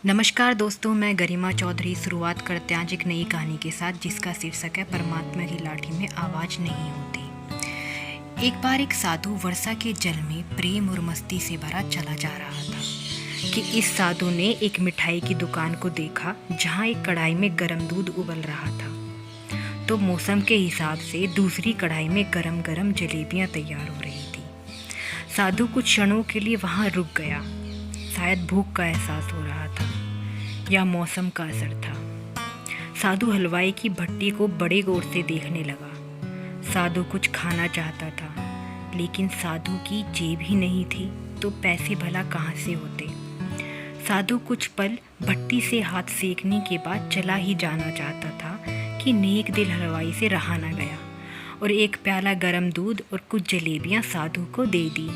नमस्कार दोस्तों, मैं गरिमा चौधरी शुरुआत करते हैं आज एक नई कहानी के साथ जिसका शीर्षक है परमात्मा की लाठी में आवाज़ नहीं होती। एक बार एक साधु वर्षा के जल में प्रेम और मस्ती से भरा चला जा रहा था कि इस साधु ने एक मिठाई की दुकान को देखा जहाँ एक कढ़ाई में गर्म दूध उबल रहा था। तो मौसम के हिसाब से दूसरी कढ़ाई में गरम गरम जलेबियाँ तैयार हो रही थी। साधु कुछ क्षणों के लिए वहाँ रुक गया। शायद भूख का एहसास हो रहा था या मौसम का असर था। साधु हलवाई की भट्टी को बड़े गौर से देखने लगा। साधु कुछ खाना चाहता था, लेकिन साधु की जेब ही नहीं थी तो पैसे भला कहाँ से होते। साधु कुछ पल भट्टी से हाथ सेकने के बाद चला ही जाना चाहता था कि नेक दिल हलवाई से रहा न गया और एक प्याला गरम दूध और कुछ जलेबियाँ साधु को दे दी।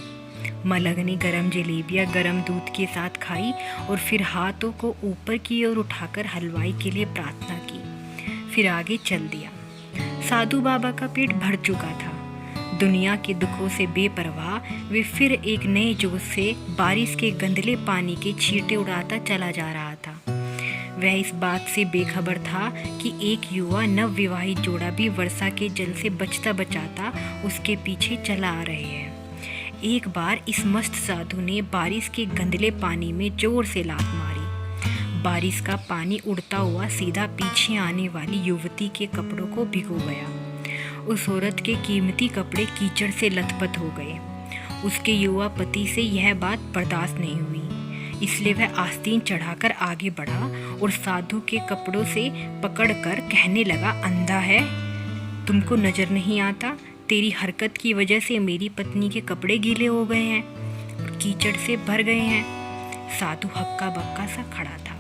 मलंग ने गरम जलेबियाँ गरम दूध के साथ खाई और फिर हाथों को ऊपर की ओर उठाकर हलवाई के लिए प्रार्थना की, फिर आगे चल दिया। साधु बाबा का पेट भर चुका था। दुनिया के दुखों से बेपरवाह वे फिर एक नए जोश से बारिश के गंदले पानी के छींटे उड़ाता चला जा रहा था। वह इस बात से बेखबर था कि एक युवा नवविवाहित जोड़ा भी वर्षा के जल से बचता बचाता उसके पीछे चला आ रहे हैं। एक बार इस मस्त साधु ने बारिश के गंदले पानी में जोर से लात मारी। बारिश का पानी उड़ता हुआ सीधा पीछे आने वाली युवती के कपड़ों को भिगो गया। उस औरत के कीमती कपड़े कीचड़ से लथपथ हो गए। उसके युवा पति से यह बात बर्दाश्त नहीं हुई, इसलिए वह आस्तीन चढ़ाकर आगे बढ़ा और साधु के कपड़ों से पकड़कर कहने लगा, अंधा है, तुमको नजर नहीं आता? तेरी हरकत की वजह से मेरी पत्नी के कपड़े गीले हो गए हैं और कीचड़ से भर गए हैं। साधु हक्का बक्का सा खड़ा था,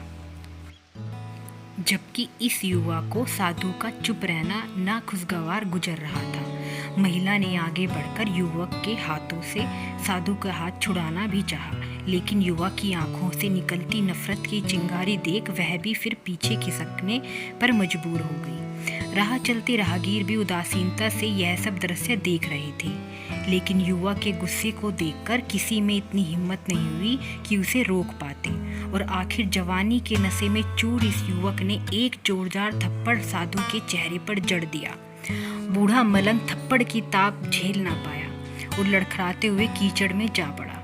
जबकि इस युवा को साधु का चुप रहना नाखुशगवार गुजर रहा था। महिला ने आगे बढ़कर युवक के हाथों से साधु का हाथ छुड़ाना भी चाहा, लेकिन युवा की आंखों से निकलती नफरत की चिंगारी देख वह भी फिर पीछे खिसकने पर मजबूर हो गई। राह चलते राहगीर भी उदासीनता से यह सब दृश्य देख रहे थे, लेकिन युवा के गुस्से को देखकर किसी में इतनी हिम्मत नहीं हुई कि उसे रोक पाते और आखिर जवानी के नशे में चूर इस युवक ने एक जोरदार थप्पड़ साधु के चेहरे पर जड़ दिया। बूढ़ा मलंग थप्पड़ की ताप झेल ना पाया और लड़खड़ाते हुए कीचड़ में जा पड़ा।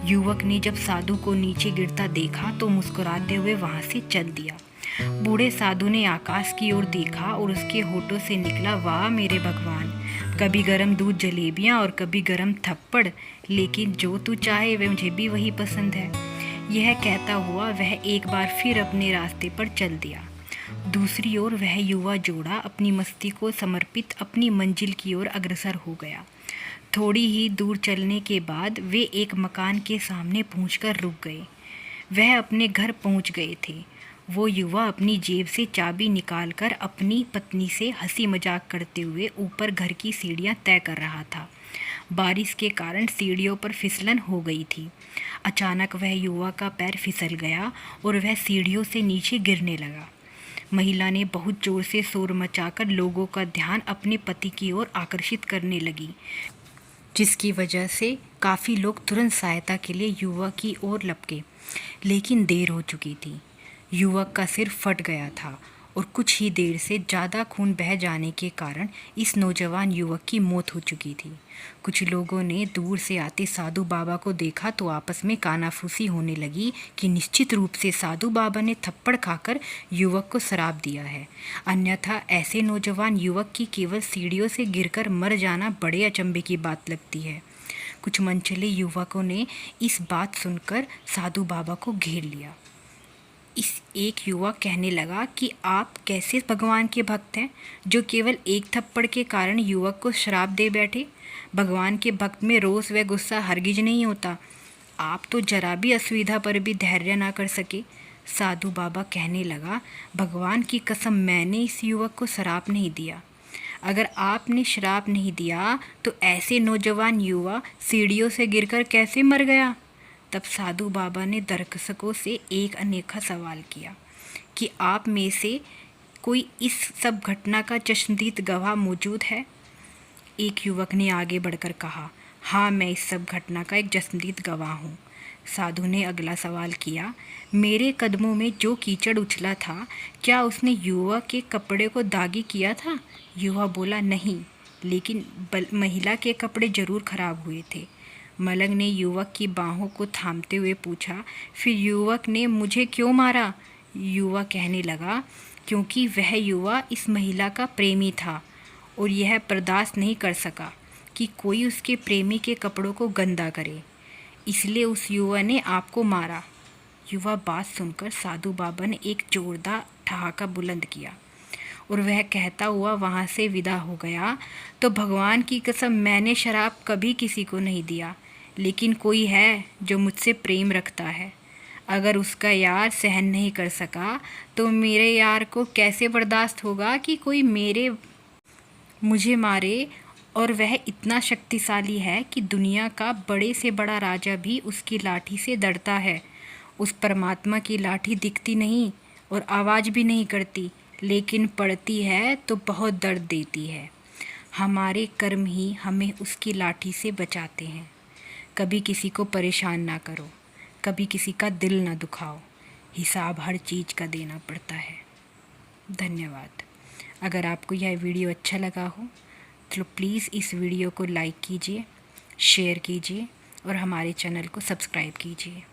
युवक ने जब साधु को नीचे गिरता देखा तो मुस्कुराते हुए वहां से चल दिया। बूढ़े साधु ने आकाश की ओर देखा और उसके होठों से निकला, वाह मेरे भगवान, कभी गरम दूध जलेबियाँ और कभी गरम थप्पड़, लेकिन जो तू चाहे वह मुझे भी वही पसंद है। यह कहता हुआ वह एक बार फिर अपने रास्ते पर चल दिया। दूसरी ओर वह युवा जोड़ा अपनी मस्ती को समर्पित अपनी मंजिल की ओर अग्रसर हो गया। थोड़ी ही दूर चलने के बाद वे एक मकान के सामने पहुंचकर रुक गए। वह अपने घर पहुंच गए थे। वो युवा अपनी जेब से चाबी निकालकर अपनी पत्नी से हंसी मजाक करते हुए ऊपर घर की सीढ़ियां तय कर रहा था। बारिश के कारण सीढ़ियों पर फिसलन हो गई थी। अचानक वह युवा का पैर फिसल गया और वह सीढ़ियों से नीचे गिरने लगा। महिला ने बहुत जोर से शोर मचाकर लोगों का ध्यान अपने पति की ओर आकर्षित करने लगी, जिसकी वजह से काफ़ी लोग तुरंत सहायता के लिए युवक की ओर लपके, लेकिन देर हो चुकी थी। युवक का सिर फट गया था और कुछ ही देर से ज़्यादा खून बह जाने के कारण इस नौजवान युवक की मौत हो चुकी थी। कुछ लोगों ने दूर से आते साधु बाबा को देखा तो आपस में कानाफूसी होने लगी कि निश्चित रूप से साधु बाबा ने थप्पड़ खाकर युवक को श्राप दिया है, अन्यथा ऐसे नौजवान युवक की केवल सीढ़ियों से गिरकर मर जाना बड़े अचंभे की बात लगती है। कुछ मनचले युवकों ने इस बात सुनकर साधु बाबा को घेर लिया। इस एक युवा कहने लगा कि आप कैसे भगवान के भक्त हैं जो केवल एक थप्पड़ के कारण युवक को श्राप दे बैठे। भगवान के भक्त में रोष व गुस्सा हरगिज नहीं होता। आप तो जरा भी असुविधा पर भी धैर्य ना कर सके। साधु बाबा कहने लगा, भगवान की कसम, मैंने इस युवक को श्राप नहीं दिया। अगर आपने श्राप नहीं दिया तो ऐसे नौजवान युवा सीढ़ियों से गिरकर कैसे मर गया। तब साधु बाबा ने दर्शकों से एक अनोखा सवाल किया कि आप में से कोई इस सब घटना का चश्मदीद गवाह मौजूद है। एक युवक ने आगे बढ़कर कहा, हाँ, मैं इस सब घटना का एक चश्मदीद गवाह हूँ। साधु ने अगला सवाल किया, मेरे कदमों में जो कीचड़ उछला था, क्या उसने युवक के कपड़े को दागी किया था? युवा बोला, नहीं, लेकिन महिला के कपड़े जरूर खराब हुए थे। मलंग ने युवक की बाहों को थामते हुए पूछा, फिर युवक ने मुझे क्यों मारा? युवा कहने लगा, क्योंकि वह युवा इस महिला का प्रेमी था और यह बर्दाश्त नहीं कर सका कि कोई उसके प्रेमी के कपड़ों को गंदा करे, इसलिए उस युवा ने आपको मारा। युवा बात सुनकर साधु बाबा ने एक जोरदार ठहाका बुलंद किया और वह कहता हुआ वहाँ से विदा हो गया। तो भगवान की कसम, मैंने शराब कभी किसी को नहीं दिया, लेकिन कोई है जो मुझसे प्रेम रखता है। अगर उसका यार सहन नहीं कर सका तो मेरे यार को कैसे बर्दाश्त होगा कि कोई मुझे मारे, और वह इतना शक्तिशाली है कि दुनिया का बड़े से बड़ा राजा भी उसकी लाठी से डरता है। उस परमात्मा की लाठी दिखती नहीं और आवाज़ भी नहीं करती, लेकिन पड़ती है तो बहुत दर्द देती है। हमारे कर्म ही हमें उसकी लाठी से बचाते हैं। कभी किसी को परेशान ना करो, कभी किसी का दिल ना दुखाओ, हिसाब हर चीज़ का देना पड़ता है। धन्यवाद। अगर आपको यह वीडियो अच्छा लगा हो तो प्लीज़ इस वीडियो को लाइक कीजिए, शेयर कीजिए और हमारे चैनल को सब्सक्राइब कीजिए।